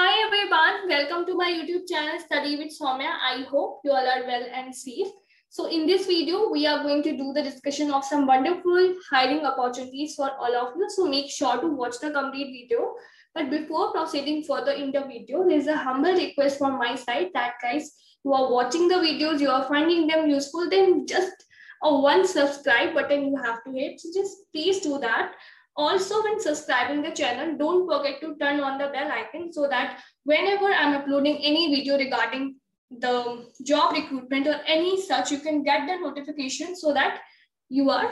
Hi everyone, welcome to my YouTube channel Study with Soumya. I hope you all are well and safe. So in this video, we are going to do the discussion of some wonderful hiring opportunities for all of you. So make sure to watch the complete video. But before proceeding further in the video, there is a humble request from my side that guys who are watching the videos, you are finding them useful, then just a one subscribe button you have to hit. So just please do that. Also, when subscribing the channel, don't forget to turn on the bell icon so that whenever I'm uploading any video regarding the job recruitment or any such, you can get the notification so that you are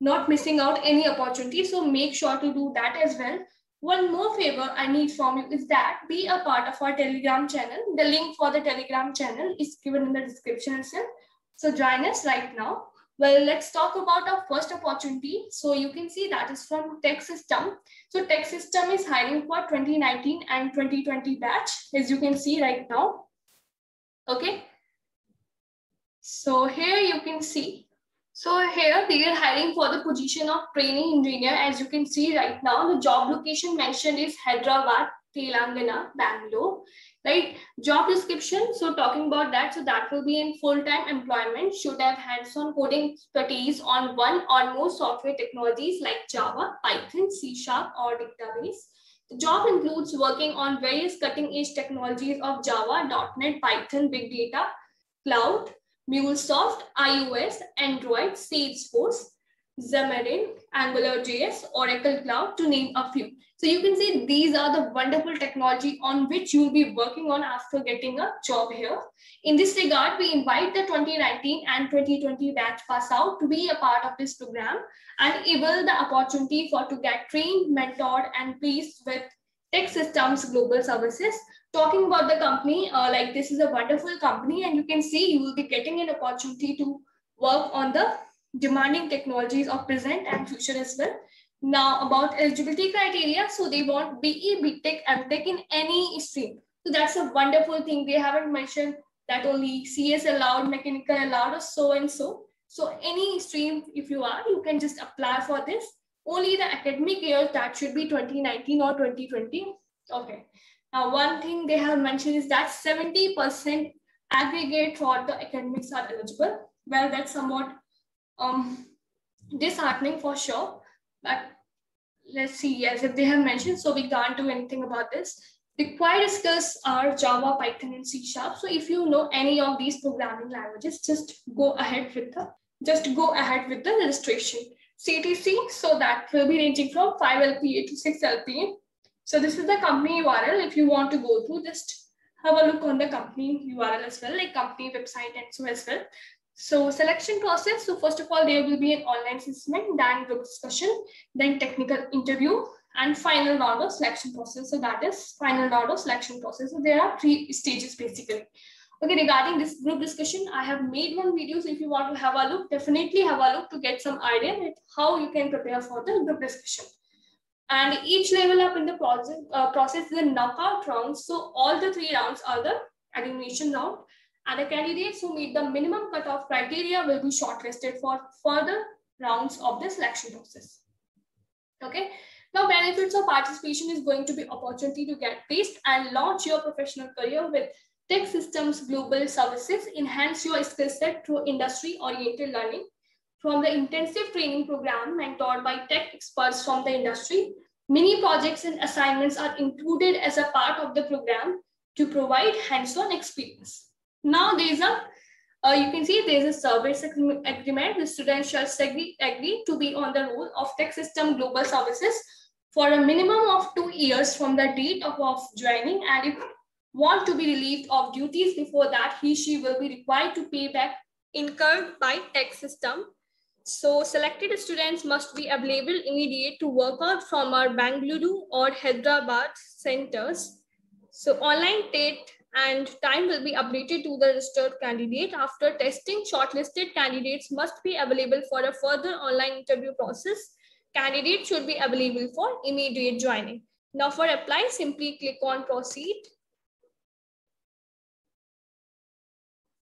not missing out any opportunity. So make sure to do that as well. One more favor I need from you is that be a part of our Telegram channel. The link for the Telegram channel is given in the description itself. So join us right now. Well, let's talk about our first opportunity. So you can see that is from TechSystem. So TechSystem is hiring for 2019 and 2020 batch, as you can see right now. Okay. So here you can see. So here they are hiring for the position of training engineer. As you can see right now, the job location mentioned is Hyderabad, Telangana, Bangalore. Right, job description. So talking about that, so that will be in full-time employment, should have hands-on coding expertise on one or more software technologies like Java, Python, C# or database. The job includes working on various cutting-edge technologies of Java, .NET, Python, Big Data, Cloud, MuleSoft, iOS, Android, Salesforce, Xamarin, AngularJS, Oracle Cloud, to name a few. So you can see these are the wonderful technology on which you'll be working on after getting a job here. In this regard, we invite the 2019 and 2020 batch pass out to be a part of this program and able the opportunity for to get trained, mentored, and placed with TechSystem Global Services. Talking about the company, like this is a wonderful company, and you can see you will be getting an opportunity to work on the demanding technologies of present and future as well. Now about eligibility criteria, so they want BE, BTech, MTech in any stream. So that's a wonderful thing. They haven't mentioned that only CS allowed, mechanical allowed, or so and so. So any stream, if you are, you can just apply for this. Only the academic year that should be 2019 or 2020. Okay. Now one thing they have mentioned is that 70% aggregate for the academics are eligible. Well, that's somewhat disheartening for sure, but let's see. Yes, if they have mentioned, so we can't do anything about this. Required skills are Java, Python, and C#. So if you know any of these programming languages, just go ahead with the registration. CTC, so that will be ranging from 5 LPA to 6 LPA. So this is the company URL. If you want to go through, just have a look on the company URL as well, like company website and so as well. So selection process. So first of all, there will be an online assessment, then group discussion, then technical interview, and final round of selection process. So that is final round of selection process. So there are 3 stages basically. Okay, regarding this group discussion, I have made one video. So if you want to have a look, definitely have a look to get some idea at how you can prepare for the group discussion. And each level up in the process is a knockout round. So all the 3 rounds are the elimination round. And the candidates who meet the minimum cutoff criteria will be shortlisted for further rounds of the selection process. Okay. Now, benefits of participation is going to be opportunity to get placed and launch your professional career with TechSystem Global Services, enhance your skill set through industry-oriented learning. From the intensive training program mentored by tech experts from the industry, many projects and assignments are included as a part of the program to provide hands-on experience. Now there's you can see there's a service agreement. The students shall agree to be on the role of TechSystem Global Services for a minimum of 2 years from the date of joining, and if want to be relieved of duties before that, she will be required to pay back incurred by TechSystem. So selected students must be available immediate to work out from our Bangalore or Hyderabad centers. So online date and time will be updated to the registered candidate. After testing, shortlisted candidates must be available for a further online interview process. Candidates should be available for immediate joining. Now for apply, simply click on proceed.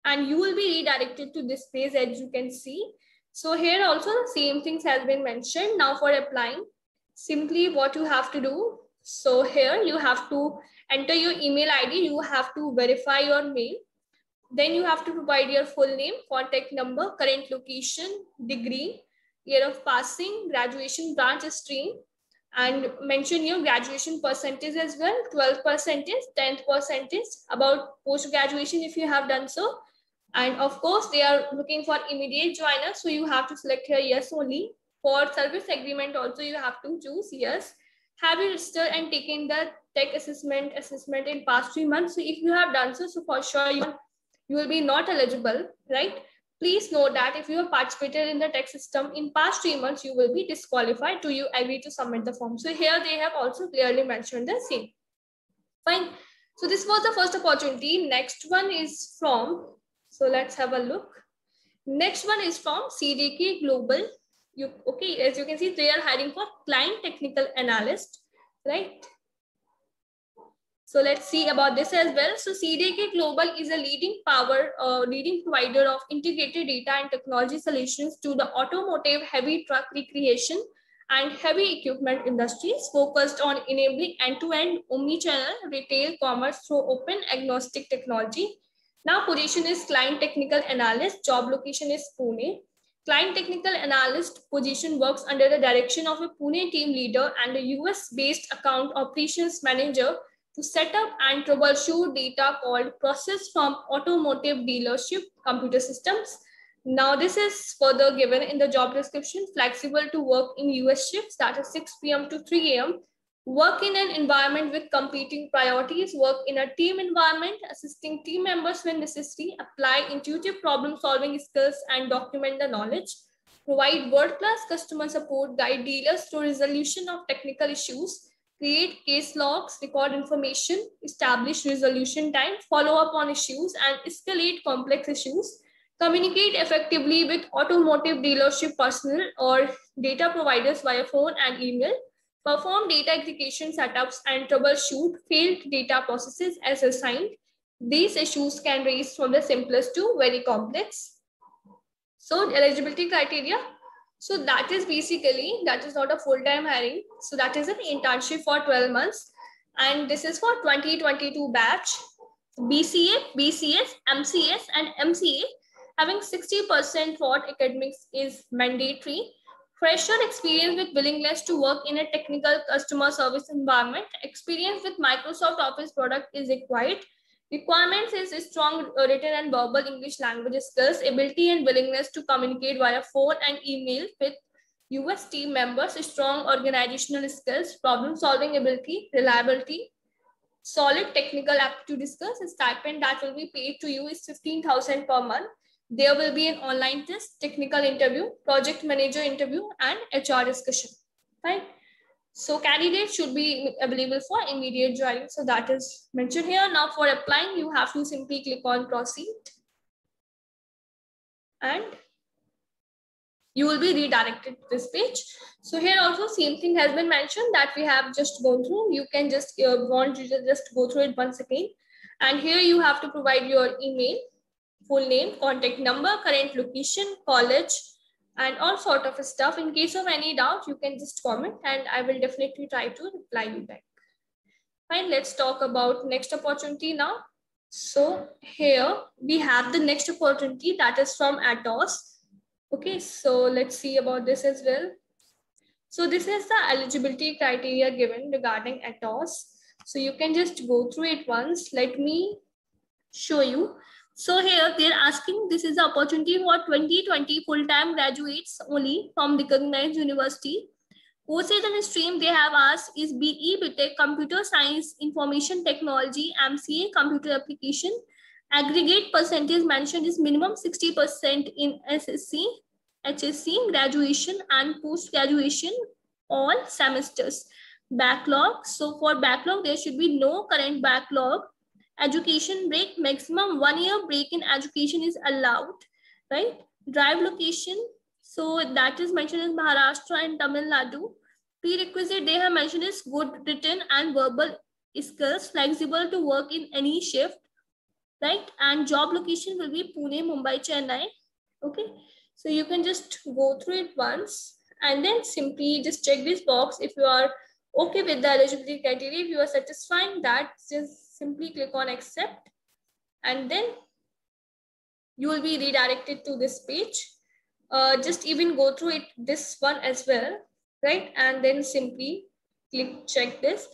And you will be redirected to this page, as you can see. So here also the same things has been mentioned. Now for applying, simply what you have to do. So here you have to enter your email ID. You have to verify your mail. Then you have to provide your full name, contact number, current location, degree, year of passing, graduation branch stream, and mention your graduation percentage as well, 12%, 10%, about post-graduation if you have done so. And of course, they are looking for immediate joiner, so you have to select here yes only. For service agreement also, you have to choose yes. Have you registered and taken the tech assessment in past 3 months? So if you have done so, for sure you will be not eligible, right? Please note that if you have participated in the tech system in past 3 months, you will be disqualified. Do you agree to submit the form? So here they have also clearly mentioned the same. Fine. So this was the first opportunity. Next one is from, so let's have a look. Next one is from CDK Global. Okay, as you can see, they are hiring for client technical analyst, right? So let's see about this as well. So CDK Global is a leading provider of integrated data and technology solutions to the automotive, heavy truck, recreation, and heavy equipment industries, focused on enabling end-to-end omni-channel retail commerce through open agnostic technology. Now position is client technical analyst, job location is Pune. Client technical analyst position works under the direction of a Pune team leader and a US-based account operations manager to set up and troubleshoot data called process from automotive dealership computer systems. Now this is further given in the job description, flexible to work in US shifts, that is 6 p.m. to 3 a.m. Work in an environment with competing priorities, work in a team environment, assisting team members when necessary, apply intuitive problem solving skills and document the knowledge, provide world-class customer support, guide dealers through resolution of technical issues, create case logs, record information, establish resolution time, follow up on issues and escalate complex issues, communicate effectively with automotive dealership personnel or data providers via phone and email, perform data aggregation setups and troubleshoot failed data processes as assigned. These issues can range from the simplest to very complex. So eligibility criteria. So that is basically, that is not a full-time hiring. So that is an internship for 12 months. And this is for 2022 batch. BCA, BCS, MCS and MCA having 60% for academics is mandatory. Fresher experience with willingness to work in a technical customer service environment. Experience with Microsoft Office product is required. Requirements is strong written and verbal English language skills, ability and willingness to communicate via phone and email with US team members, strong organizational skills, problem solving ability, reliability, solid technical aptitude skills. Stipend that will be paid to you is 15,000 per month. There will be an online test, technical interview, project manager interview, and HR discussion. Right? So candidates should be available for immediate joining. So that is mentioned here. Now for applying, you have to simply click on proceed. And you will be redirected to this page. So here also same thing has been mentioned that we have just gone through. You can just just go through it once again. And here you have to provide your email, full name, contact number, current location, college, and all sort of stuff. In case of any doubt, you can just comment and I will definitely try to reply you back. Fine, let's talk about next opportunity now. So here we have the next opportunity that is from Atos. Okay, so let's see about this as well. So this is the eligibility criteria given regarding Atos. So you can just go through it once. Let me show you. So here they're asking, this is the opportunity for 2020 full-time graduates only from recognized university. Courses and stream they have asked is BE, BTech, Computer Science, Information Technology, MCA, Computer Application. Aggregate percentage mentioned is minimum 60% in SSC, HSC, graduation and post-graduation, all semesters. Backlog. So for backlog, there should be no current backlog. Education break, maximum 1 year break in education is allowed, right? Drive location. So that is mentioned in Maharashtra and Tamil Nadu. Prerequisite they have mentioned is good written and verbal skills, flexible to work in any shift, right? And job location will be Pune, Mumbai, Chennai. Okay, so you can just go through it once and then simply just check this box if you are okay with the eligibility criteria. If you are satisfying that, just simply click on accept, and then you will be redirected to this page. Just even go through it, this one as well, right? And then simply click check this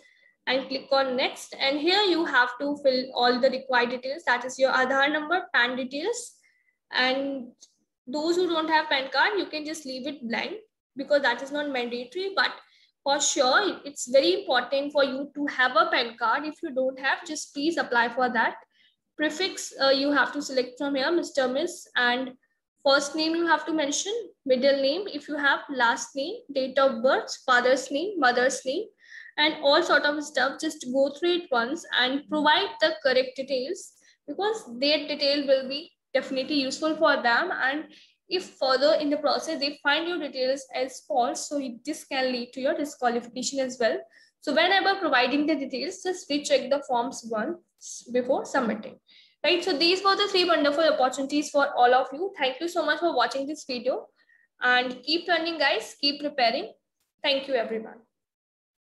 and click on next. And here you have to fill all the required details, that is your Aadhaar number, PAN details. And those who don't have PAN card, you can just leave it blank because that is not mandatory. But for sure, it's very important for you to have a PAN card. If you don't have, just please apply for that. Prefix, you have to select from here, Mr., Miss, and first name you have to mention, middle name if you have, last name, date of birth, father's name, mother's name, and all sort of stuff. Just go through it once and provide the correct details, because their detail will be definitely useful for them. And if further in the process they find your details as false, so this can lead to your disqualification as well. So whenever providing the details, just recheck the forms once before submitting. Right, so these were the 3 wonderful opportunities for all of you. Thank you so much for watching this video, and keep learning, guys. Keep preparing. Thank you, everyone.